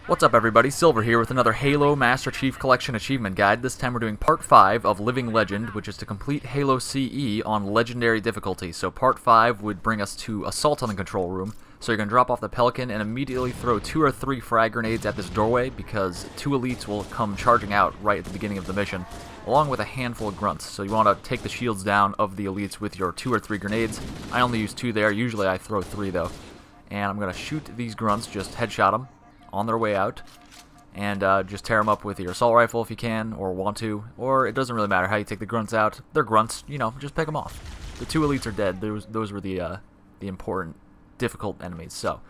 What's up everybody, Silver here with another Halo Master Chief Collection Achievement Guide. This time we're doing Part 5 of Living Legend, which is to complete Halo CE on Legendary difficulty. So Part 5 would bring us to Assault on the Control Room. So you're going to drop off the Pelican and immediately throw 2 or 3 frag grenades at this doorway because 2 elites will come charging out right at the beginning of the mission, along with a handful of grunts. So you want to take the shields down of the elites with your 2 or 3 grenades. I only use 2 there, usually I throw 3 though. And I'm going to shoot these grunts, just headshot them on their way out, and just tear them up with your assault rifle if you can, or want to, or it doesn't really matter how you take the grunts out. They're grunts, you know, just pick them off. The 2 elites are dead. Those were the important, difficult enemies. So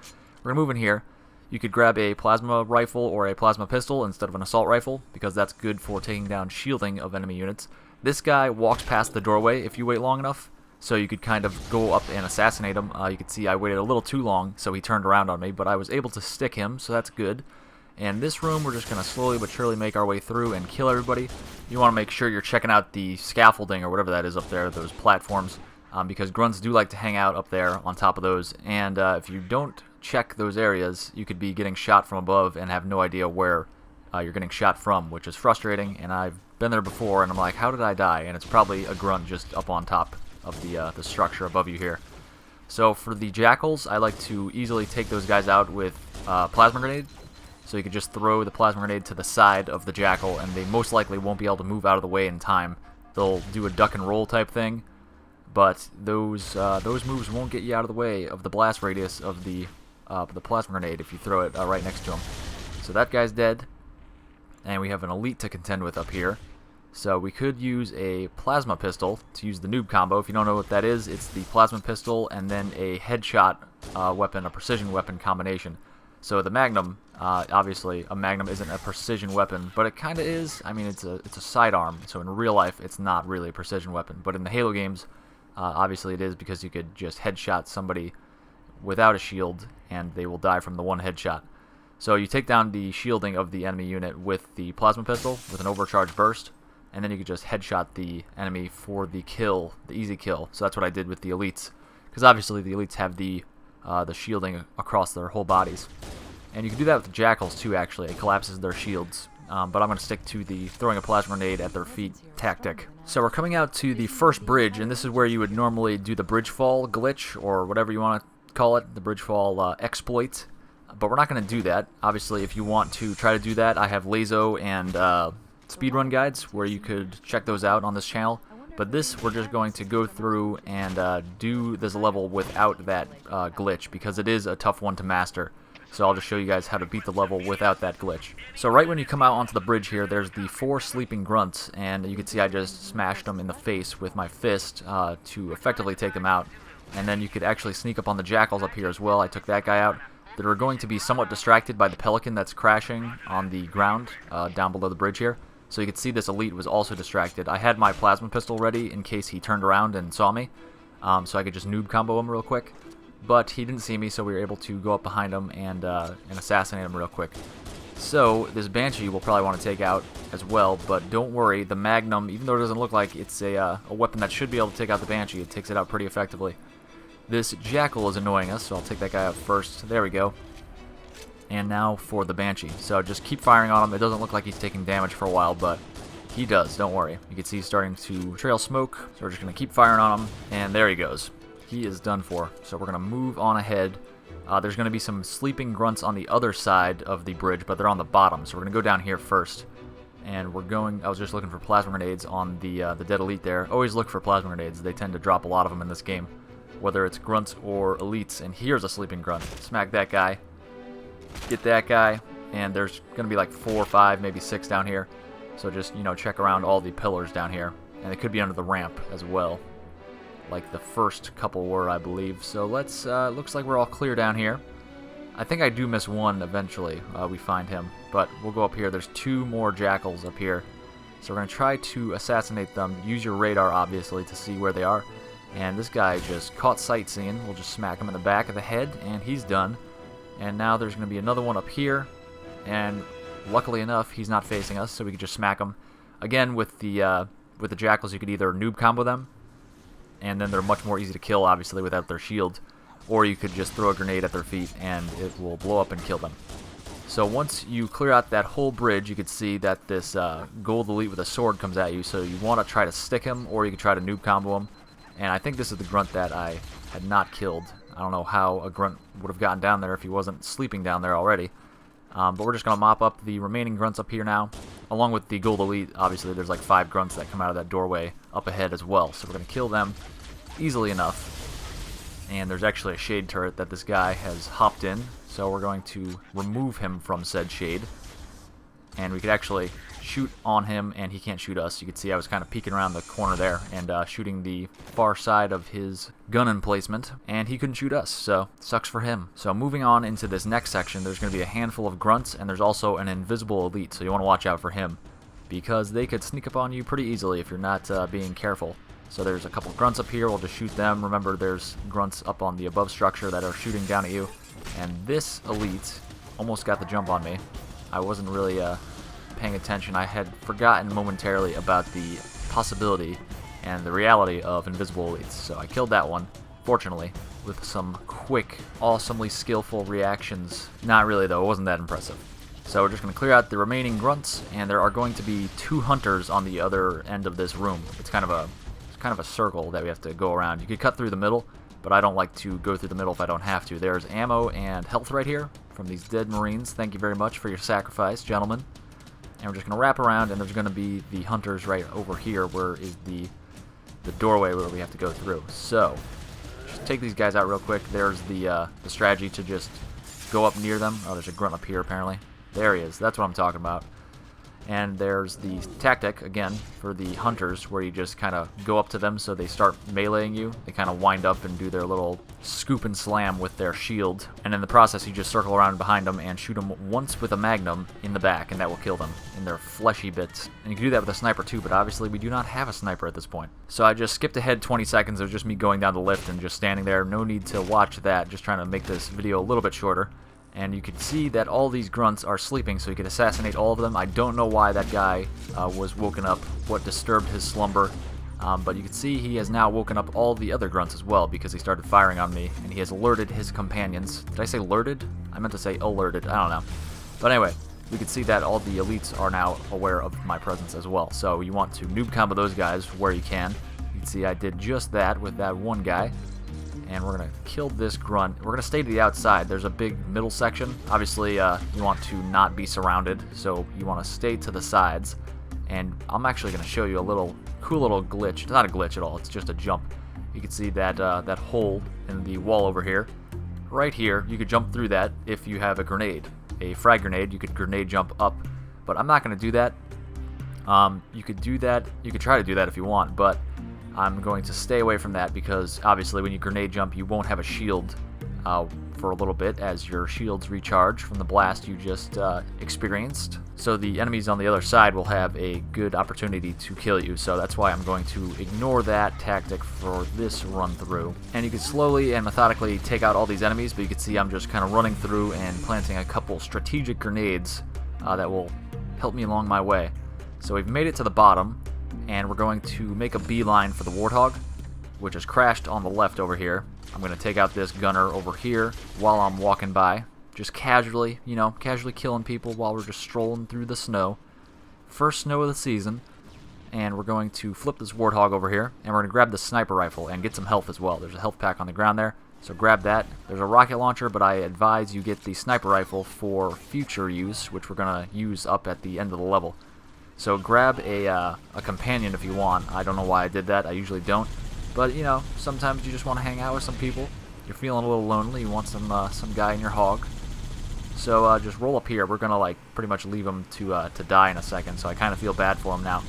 we're gonna move in here. You could grab a plasma rifle or a plasma pistol instead of an assault rifle, because that's good for taking down shielding of enemy units. This guy walks past the doorway if you wait long enough, so you could kind of go up and assassinate him. You can see I waited a little too long, so he turned around on me, but I was able to stick him, so that's good. And this room, we're just going to slowly but surely make our way through and kill everybody. You want to make sure you're checking out the scaffolding or whatever that is up there, those platforms, because grunts do like to hang out up there on top of those. And if you don't check those areas, you could be getting shot from above and have no idea where you're getting shot from, which is frustrating. And I've been there before, and I'm like, how did I die? And it's probably a grunt just up on top of the structure above you here. So for the jackals, I like to easily take those guys out with plasma grenade. So you could just throw the plasma grenade to the side of the jackal, and they most likely won't be able to move out of the way in time. They'll do a duck and roll type thing, but those moves won't get you out of the way of the blast radius of the plasma grenade if you throw it right next to him. So that guy's dead, and we have an elite to contend with up here. So we could use a plasma pistol to use the noob combo. If you don't know what that is, it's the plasma pistol and then a headshot weapon, a precision weapon combination. So the Magnum, obviously a Magnum isn't a precision weapon, but it kind of is. I mean, it's a sidearm, so in real life it's not really a precision weapon. But in the Halo games, obviously it is, because you could just headshot somebody without a shield and they will die from the one headshot. So you take down the shielding of the enemy unit with the plasma pistol with an overcharge burst, and then you could just headshot the enemy for the kill, the easy kill. So that's what I did with the elites, because obviously the elites have the shielding across their whole bodies. And you can do that with the jackals too, actually. It collapses their shields. But I'm going to stick to the throwing a plasma grenade at their feet tactic. So we're coming out to the first bridge, and this is where you would normally do the bridge fall glitch, or whatever you want to call it, the bridge fall exploit. But we're not going to do that. Obviously, if you want to try to do that, I have Lazo and speedrun guides where you could check those out on this channel. But this, we're just going to go through and do this level without that glitch, because it is a tough one to master. So I'll just show you guys how to beat the level without that glitch. So right when you come out onto the bridge here, there's the 4 sleeping grunts, and you can see I just smashed them in the face with my fist to effectively take them out. And then you could actually sneak up on the jackals up here as well. I took that guy out. They were going to be somewhat distracted by the pelican that's crashing on the ground down below the bridge here. So you could see this elite was also distracted. I had my plasma pistol ready in case he turned around and saw me, so I could just noob combo him real quick. But he didn't see me, so we were able to go up behind him and assassinate him real quick. So this banshee we'll probably want to take out as well, but don't worry, the Magnum, even though it doesn't look like it's a weapon that should be able to take out the banshee, it takes it out pretty effectively. This jackal is annoying us, so I'll take that guy out first. There we go. And now for the banshee. So just keep firing on him. It doesn't look like he's taking damage for a while, but he does, don't worry. You can see he's starting to trail smoke, so we're just going to keep firing on him, and there he goes. He is done for. So we're going to move on ahead. There's going to be some sleeping grunts on the other side of the bridge, but they're on the bottom, so we're going to go down here first. And we're going, I was just looking for plasma grenades on the dead elite there. Always look for plasma grenades. They tend to drop a lot of them in this game, whether it's grunts or elites. And here's a sleeping grunt. Smack that guy. Get that guy. And there's going to be like 4 or 5, maybe 6 down here. So just, you know, check around all the pillars down here. And they could be under the ramp as well, like the first couple were, I believe. So let's, looks like we're all clear down here. I think I do miss one eventually, we find him. But we'll go up here. There's 2 more jackals up here. So we're going to try to assassinate them. Use your radar, obviously, to see where they are. And this guy just caught sightseeing. We'll just smack him in the back of the head, and he's done. And now there's going to be another one up here. And luckily enough, he's not facing us, so we can just smack him. Again, with the jackals, you could either noob combo them, and then they're much more easy to kill, obviously, without their shield. Or you could just throw a grenade at their feet, and it will blow up and kill them. So once you clear out that whole bridge, you can see that this gold elite with a sword comes at you. So you want to try to stick him, or you can try to noob combo him. And I think this is the grunt that I had not killed. I don't know how a grunt would have gotten down there if he wasn't sleeping down there already. But we're just going to mop up the remaining grunts up here now. Along with the gold elite, obviously there's like 5 grunts that come out of that doorway up ahead as well. So we're going to kill them easily enough. And there's actually a shade turret that this guy has hopped in. So we're going to remove him from said shade. And we could actually shoot on him, and he can't shoot us. You can see I was kind of peeking around the corner there and shooting the far side of his gun emplacement, and he couldn't shoot us, so sucks for him. So moving on into this next section, there's going to be a handful of grunts, and there's also an invisible elite, so you want to watch out for him, because they could sneak up on you pretty easily if you're not being careful. So there's a couple grunts up here, we'll just shoot them. Remember, there's grunts up on the above structure that are shooting down at you, and this elite almost got the jump on me. I wasn't really paying attention. I had forgotten momentarily about the possibility and the reality of invisible elites. So I killed that one, fortunately, with some quick, awesomely skillful reactions. Not really though, it wasn't that impressive. So we're just going to clear out the remaining grunts, and there are going to be 2 hunters on the other end of this room. It's kind of a circle that we have to go around. You could cut through the middle, but I don't like to go through the middle if I don't have to. There's ammo and health right here from these dead Marines. Thank you very much for your sacrifice, gentlemen. And we're just going to wrap around, and there's going to be the hunters right over here where is the doorway where we have to go through. So, just take these guys out real quick. There's the strategy to just go up near them. Oh, there's a grunt up here apparently. There he is. That's what I'm talking about. And there's the tactic, again, for the hunters, where you just kind of go up to them so they start meleeing you. They kind of wind up and do their little scoop and slam with their shield. And in the process, you just circle around behind them and shoot them once with a magnum in the back, and that will kill them in their fleshy bits. And you can do that with a sniper too, but obviously we do not have a sniper at this point. So I just skipped ahead 20 seconds. It was just me going down the lift and just standing there. No need to watch that. Just trying to make this video a little bit shorter. And you can see that all these grunts are sleeping, so you can assassinate all of them. I don't know why that guy was woken up, what disturbed his slumber, but you can see he has now woken up all the other grunts as well, because he started firing on me, and he has alerted his companions. Did I say alerted? I meant to say alerted. I don't know. But anyway, we can see that all the elites are now aware of my presence as well. So you want to noob combo those guys where you can. You can see I did just that with that one guy. And we're going to kill this grunt. We're going to stay to the outside. There's a big middle section. Obviously, you want to not be surrounded, so you want to stay to the sides. And I'm actually going to show you a cool little glitch. It's not a glitch at all. It's just a jump. You can see that that hole in the wall over here. Right here, you could jump through that if you have a grenade. A frag grenade, you could grenade jump up. But I'm not going to do that. You could do that. You could try to do that if you want, but I'm going to stay away from that because obviously when you grenade jump you won't have a shield for a little bit as your shields recharge from the blast you just experienced. So the enemies on the other side will have a good opportunity to kill you, so that's why I'm going to ignore that tactic for this run through. And you can slowly and methodically take out all these enemies, but you can see I'm just kind of running through and planting a couple strategic grenades that will help me along my way. So we've made it to the bottom, and we're going to make a beeline for the warthog, which has crashed on the left over here. I'm going to take out this gunner over here while I'm walking by, just casually, you know, casually killing people while we're just strolling through the snow. First snow of the season, and we're going to flip this warthog over here, and we're going to grab the sniper rifle and get some health as well. There's a health pack on the ground there, so grab that. There's a rocket launcher, but I advise you get the sniper rifle for future use, which we're going to use up at the end of the level. So grab a companion if you want. I don't know why I did that. I usually don't. But, you know, sometimes you just want to hang out with some people. You're feeling a little lonely. You want some guy in your hog. So just roll up here. We're going to, like, pretty much leave him to die in a second. So I kind of feel bad for him now.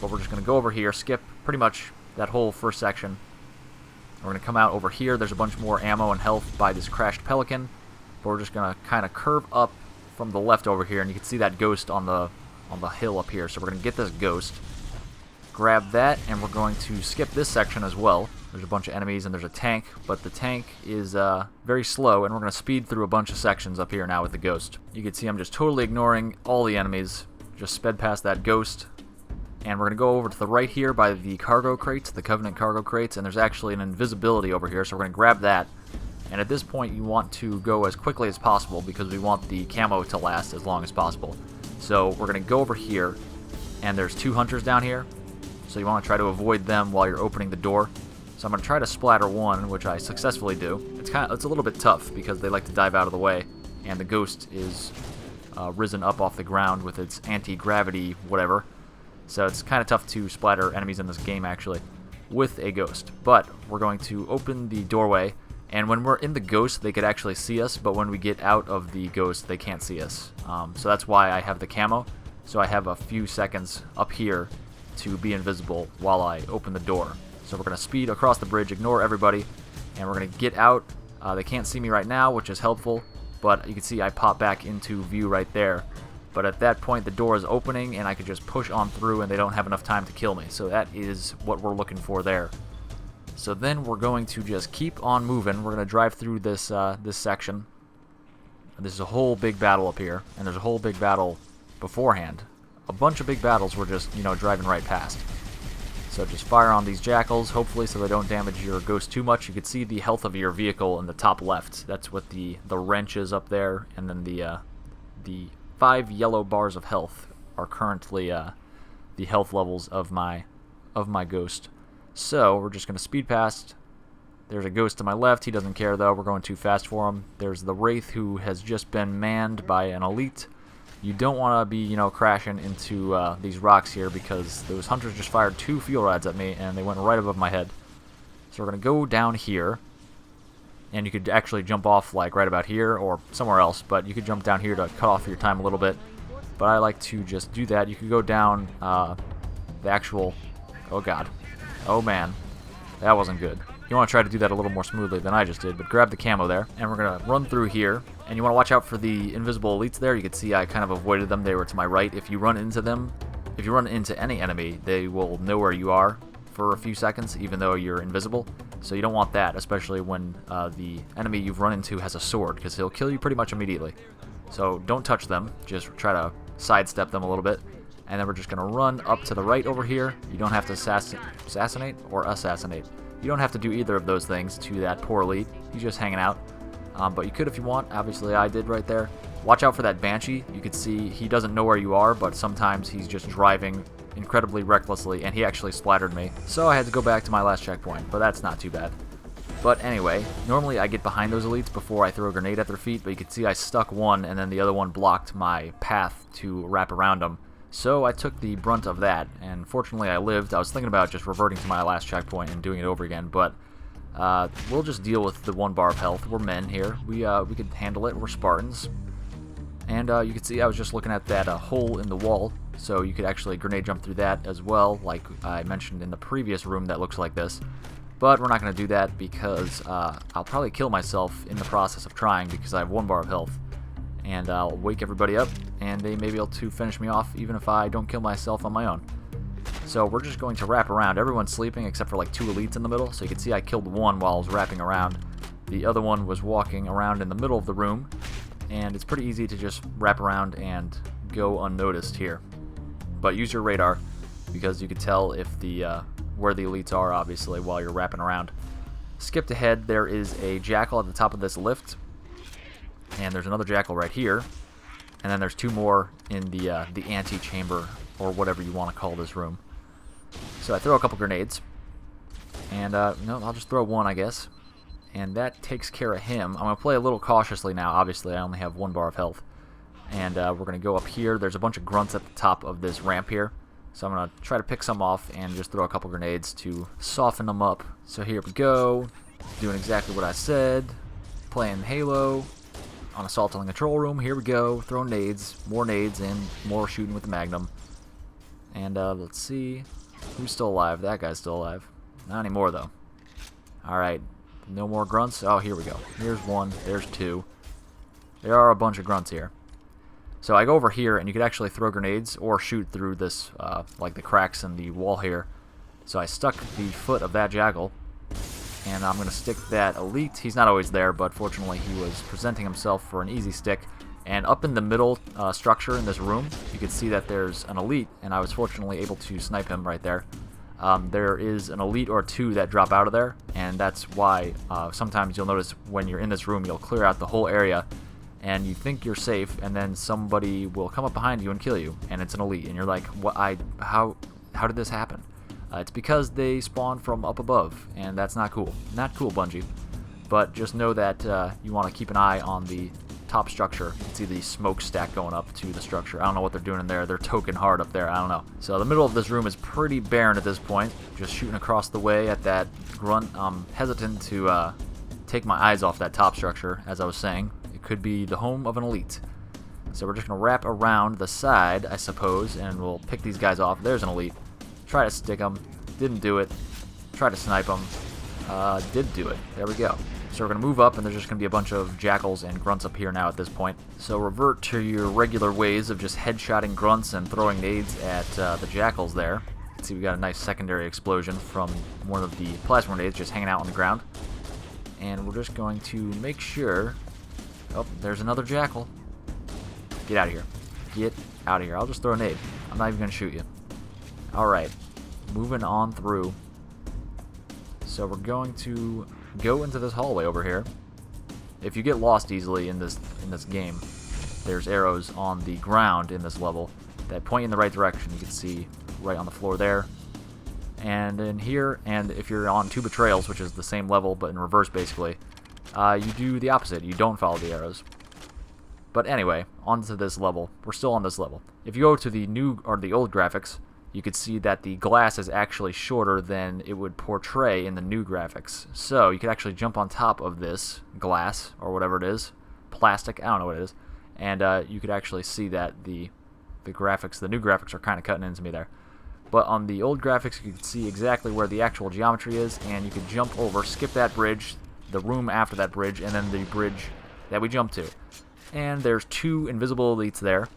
But we're just going to go over here, skip pretty much that whole first section. We're going to come out over here. There's a bunch more ammo and health by this crashed pelican. But we're just going to kind of curve up from the left over here. And you can see that ghost on the hill up here. So we're going to get this ghost, grab that, and we're going to skip this section as well. There's a bunch of enemies and there's a tank, but the tank is very slow, and we're going to speed through a bunch of sections up here now with the ghost. You can see I'm just totally ignoring all the enemies, just sped past that ghost, and we're going to go over to the right here by the cargo crates, the Covenant cargo crates, and there's actually an invisibility over here, so we're going to grab that, And at this point, you want to go as quickly as possible because we want the camo to last as long as possible. So we're going to go over here, and there's 2 hunters down here. So you want to try to avoid them while you're opening the door. So I'm going to try to splatter one, which I successfully do. It's a little bit tough because they like to dive out of the way, and the ghost is risen up off the ground with its anti-gravity whatever. So it's kind of tough to splatter enemies in this game actually with a ghost. But we're going to open the doorway, and when we're in the ghost they could actually see us, but when we get out of the ghost they can't see us. So that's why I have the camo. So I have a few seconds up here to be invisible while I open the door. So we're going to speed across the bridge, ignore everybody, and we're going to get out. They can't see me right now, which is helpful, but you can see I pop back into view right there. But at that point the door is opening and I can just push on through and they don't have enough time to kill me. So that is what we're looking for there. So then we're going to just keep on moving. We're going to drive through this this section. This is a whole big battle up here, and there's a whole big battle beforehand. A bunch of big battles we're just, driving right past. So just fire on these jackals, hopefully, so they don't damage your ghost too much. You can see the health of your vehicle in the top left. That's what the wrench is up there, and then the 5 yellow bars of health are currently the health levels of my ghost. So we're just going to speed past. There's a ghost to my left. He doesn't care though. We're going too fast for him. There's the wraith who has just been manned by an elite. You don't want to be, crashing into these rocks here because those hunters just fired 2 fuel rods at me and they went right above my head. So we're going to go down here, and you could actually jump off like right about here or somewhere else, but you could jump down here to cut off your time a little bit. But I like to just do that. You could go down the actual... Oh god. Oh man. That wasn't good. You want to try to do that a little more smoothly than I just did, but grab the camo there, and we're going to run through here, and you want to watch out for the invisible elites there. You can see I kind of avoided them. They were to my right. If you run into them, if you run into any enemy, they will know where you are for a few seconds, even though you're invisible. So you don't want that, especially when the enemy you've run into has a sword, because he'll kill you pretty much immediately. So don't touch them. Just try to sidestep them a little bit. And then we're just going to run up to the right over here. You don't have to assassinate or assassinate. You don't have to do either of those things to that poor elite. He's just hanging out. But you could if you want. Obviously, I did right there. Watch out for that banshee. You can see he doesn't know where you are, but sometimes he's just driving incredibly recklessly, and he actually splattered me. So I had to go back to my last checkpoint, but that's not too bad. But anyway, normally I get behind those elites before I throw a grenade at their feet, but you can see I stuck one, and then the other one blocked my path to wrap around them. So I took the brunt of that, and fortunately I lived. I was thinking about just reverting to my last checkpoint and doing it over again, but we'll just deal with the 1 bar of health. We're men here. We can handle it. We're Spartans. And you can see I was just looking at that hole in the wall, so you could actually grenade jump through that as well, like I mentioned in the previous room that looks like this. But we're not going to do that because I'll probably kill myself in the process of trying because I have 1 bar of health. And I'll wake everybody up, and they may be able to finish me off even if I don't kill myself on my own. So we're just going to wrap around. Everyone's sleeping except for like 2 elites in the middle, so you can see I killed one while I was wrapping around. The other one was walking around in the middle of the room, and it's pretty easy to just wrap around and go unnoticed here. But use your radar, because you can tell if the where the elites are, obviously, while you're wrapping around. Skipped ahead, there is a jackal at the top of this lift, and there's another jackal right here, and then there's 2 more in the ante-chamber, or whatever you want to call this room. So I throw a couple grenades, and no, I'll just throw one, I guess, and that takes care of him. I'm going to play a little cautiously now. Obviously, I only have 1 bar of health, and we're going to go up here. There's a bunch of grunts at the top of this ramp here, so I'm going to try to pick some off and just throw a couple grenades to soften them up. So here we go, doing exactly what I said, playing Halo on Assault on the Control Room. Here we go, throwing nades, and more shooting with the Magnum. And let's see, who's still alive? That guy's still alive. Not anymore, though. Alright, no more grunts. Oh, here we go. Here's 1, there's 2. There are a bunch of grunts here. So I go over here, and you could actually throw grenades or shoot through this, like the cracks in the wall here. So I stuck the foot of that jackal, and I'm going to stick that elite. He's not always there, but fortunately he was presenting himself for an easy stick. And up in the middle structure in this room, you can see that there's an elite, and I was fortunately able to snipe him right there. there is an elite or two that drop out of there, and that's why sometimes you'll notice when you're in this room, you'll clear out the whole area, and you think you're safe, and then somebody will come up behind you and kill you, and it's an elite, and you're like, what? How did this happen? It's because they spawn from up above, and that's not cool. Not cool, Bungie. But just know that you want to keep an eye on the top structure. You can see the smokestack going up to the structure. I don't know what they're doing in there. They're token hard up there. I don't know. So the middle of this room is pretty barren at this point. Just shooting across the way at that grunt. I'm hesitant to take my eyes off that top structure, as I was saying. It could be the home of an elite. So we're just going to wrap around the side, I suppose, and we'll pick these guys off. There's an elite. Try to stick them. Didn't do it. Try to snipe them. Did do it. There we go. So we're going to move up, and there's just going to be a bunch of jackals and grunts up here now at this point. So revert to your regular ways of just headshotting grunts and throwing nades at the jackals there. You can see we got a nice secondary explosion from one of the plasma grenades just hanging out on the ground. And we're just going to make sure... Oh, there's another jackal. Get out of here. Get out of here. I'll just throw a nade. I'm not even going to shoot you. Alright. Moving on through. So we're going to go into this hallway over here. If you get lost easily in this game, there's arrows on the ground in this level that point in the right direction. You can see right on the floor there. And in here, and if you're on two betrayals, which is the same level but in reverse basically, you do the opposite. You don't follow the arrows. But anyway, onto this level. We're still on this level. If you go to the new or the old graphics, you could see that the glass is actually shorter than it would portray in the new graphics. So you could actually jump on top of this glass, or whatever it is, plastic, I don't know what it is, and you could actually see that the graphics, the new graphics are kind of cutting into me there. But on the old graphics, you could see exactly where the actual geometry is, and you could jump over, skip that bridge, the room after that bridge, and then the bridge that we jumped to. And there's two invisible elites there.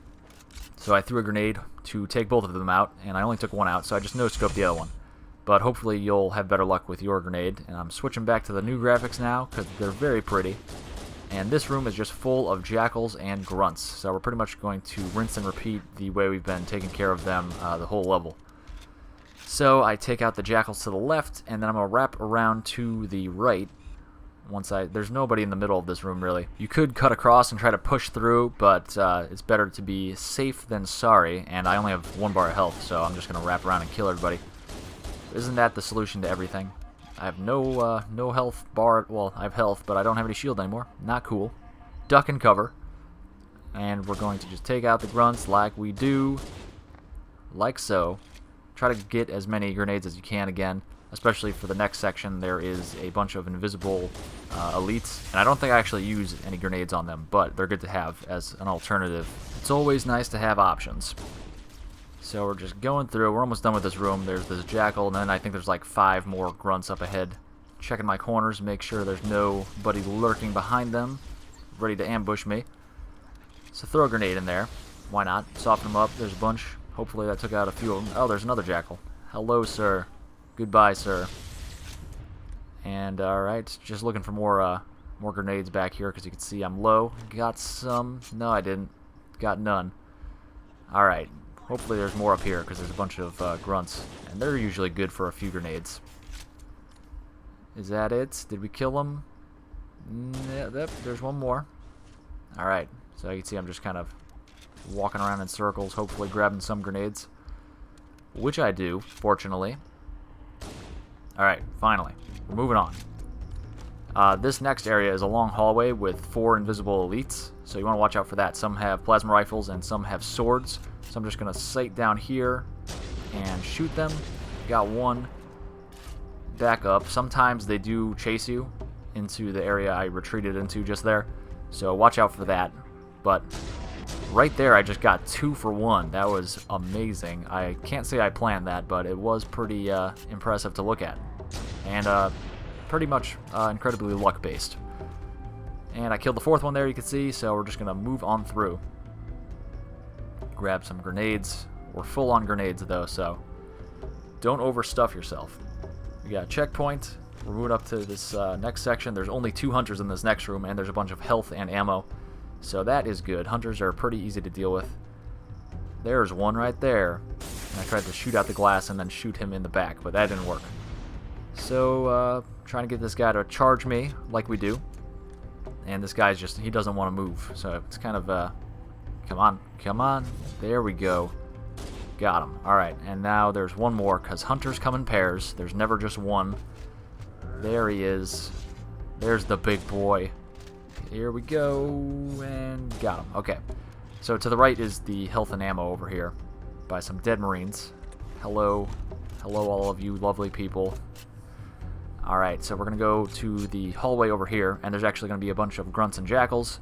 So I threw a grenade to take both of them out, and I only took one out, so I just no-scoped the other one. But hopefully you'll have better luck with your grenade. And I'm switching back to the new graphics now, because they're very pretty. And this room is just full of jackals and grunts. So we're pretty much going to rinse and repeat the way we've been taking care of them the whole level. So I take out the jackals to the left, and then I'm going to wrap around to the right. There's nobody in the middle of this room, really. You could cut across and try to push through, but it's better to be safe than sorry, and I only have 1 bar of health, so I'm just going to wrap around and kill everybody. Isn't that the solution to everything? I have no health bar. Well, I have health, but I don't have any shield anymore. Not cool. Duck and cover. And we're going to just take out the grunts like we do. Like so. Try to get as many grenades as you can again. Especially for the next section, there is a bunch of invisible elites. And I don't think I actually use any grenades on them, but they're good to have as an alternative. It's always nice to have options. So we're just going through. We're almost done with this room. There's this jackal, and then I think there's like 5 more grunts up ahead. Checking my corners, make sure there's nobody lurking behind them, ready to ambush me. So throw a grenade in there. Why not? Soften them up. There's a bunch. Hopefully that took out a few of them. Oh, there's another jackal. Hello, sir. Goodbye, sir. And alright, just looking for more grenades back here, because you can see I'm low. Got some. No, I didn't. Got none. Alright, hopefully there's more up here, because there's a bunch of grunts, and they're usually good for a few grenades. Is that it? Did we kill them? Yeah, there's one more. Alright, so you can see I'm just kind of walking around in circles, hopefully grabbing some grenades. Which I do, fortunately. Alright, finally. We're moving on. This next area is a long hallway with 4 invisible elites, so you want to watch out for that. Some have plasma rifles and some have swords, so I'm just going to sight down here and shoot them. Got one. Back up. Sometimes they do chase you into the area I retreated into just there, so watch out for that. But right there, I just got 2 for 1. That was amazing. I can't say I planned that, but it was pretty impressive to look at. And pretty much incredibly luck-based. And I killed the 4th one there, you can see, so we're just going to move on through. Grab some grenades. We're full on grenades, though, so don't overstuff yourself. We got a checkpoint. We're moving up to this next section. There's only 2 hunters in this next room, and there's a bunch of health and ammo. So that is good. Hunters are pretty easy to deal with. There's one right there. And I tried to shoot out the glass and then shoot him in the back, but that didn't work. So, trying to get this guy to charge me, like we do. And this guy's just, he doesn't want to move. So it's kind of, come on, come on. There we go. Got him. Alright, and now there's one more, because hunters come in pairs. There's never just one. There he is. There's the big boy. Here we go, and got him. Okay, so to the right is the health and ammo over here by some dead Marines. Hello. Hello, all of you lovely people. Alright, so we're going to go to the hallway over here, and there's actually going to be a bunch of grunts and jackals.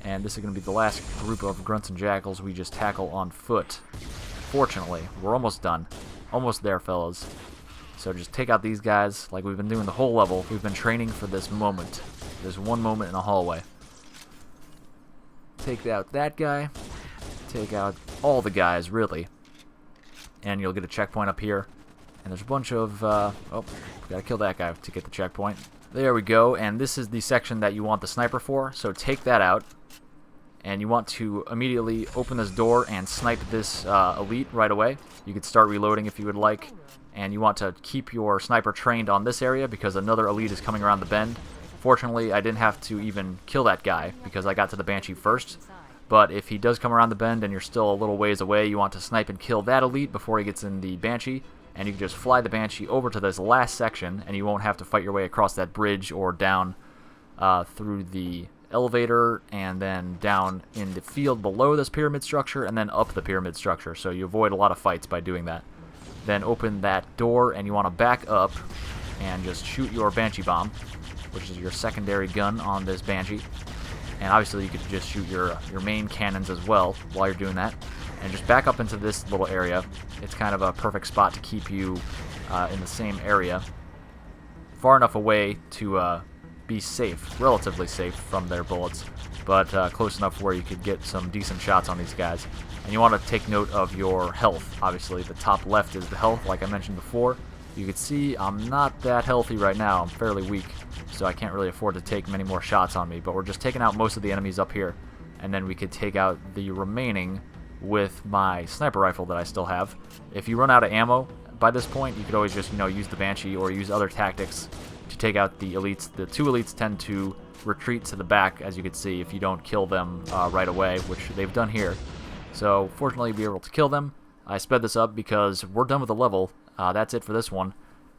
And this is going to be the last group of grunts and jackals we just tackle on foot. Fortunately, we're almost done. Almost there, fellas. So just take out these guys like we've been doing the whole level. We've been training for this moment. There's one moment in a hallway. Take out that guy. Take out all the guys, really. And you'll get a checkpoint up here. And there's a bunch of... oh, gotta kill that guy to get the checkpoint. There we go. And this is the section that you want the sniper for. So take that out. And you want to immediately open this door and snipe this elite right away. You could start reloading if you would like. And you want to keep your sniper trained on this area because another elite is coming around the bend. Fortunately, I didn't have to even kill that guy because I got to the banshee first. But if he does come around the bend and you're still a little ways away, you want to snipe and kill that elite before he gets in the banshee. And you can just fly the banshee over to this last section and you won't have to fight your way across that bridge or down through the elevator and then down in the field below this pyramid structure and then up the pyramid structure. So you avoid a lot of fights by doing that. Then open that door and you want to back up and just shoot your banshee bomb, which is your secondary gun on this banshee. And obviously you could just shoot your main cannons as well while you're doing that. And just back up into this little area. It's kind of a perfect spot to keep you in the same area. Far enough away to be safe, relatively safe from their bullets, but close enough where you could get some decent shots on these guys. And you want to take note of your health. Obviously, the top left is the health, like I mentioned before. You can see I'm not that healthy right now. I'm fairly weak, so I can't really afford to take many more shots on me, but we're just taking out most of the enemies up here, and then we could take out the remaining with my sniper rifle that I still have. If you run out of ammo by this point, you could always just, use the banshee or use other tactics to take out the elites. The two elites tend to retreat to the back, as you can see, if you don't kill them right away, which they've done here. So fortunately, we were able to kill them. I sped this up because we're done with the level. That's it for this one.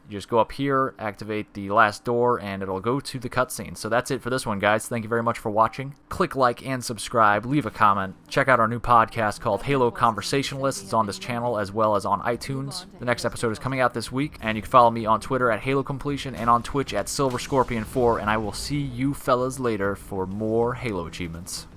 You just go up here, activate the last door, and it'll go to the cutscene. So that's it for this one, guys. Thank you very much for watching. Click like and subscribe. Leave a comment. Check out our new podcast called HaloCompletionist. It's on this channel as well as on iTunes. The next episode is coming out this week, and you can follow me on Twitter at HaloCompletion and on Twitch at SilverScorpion4, and I will see you fellas later for more Halo achievements.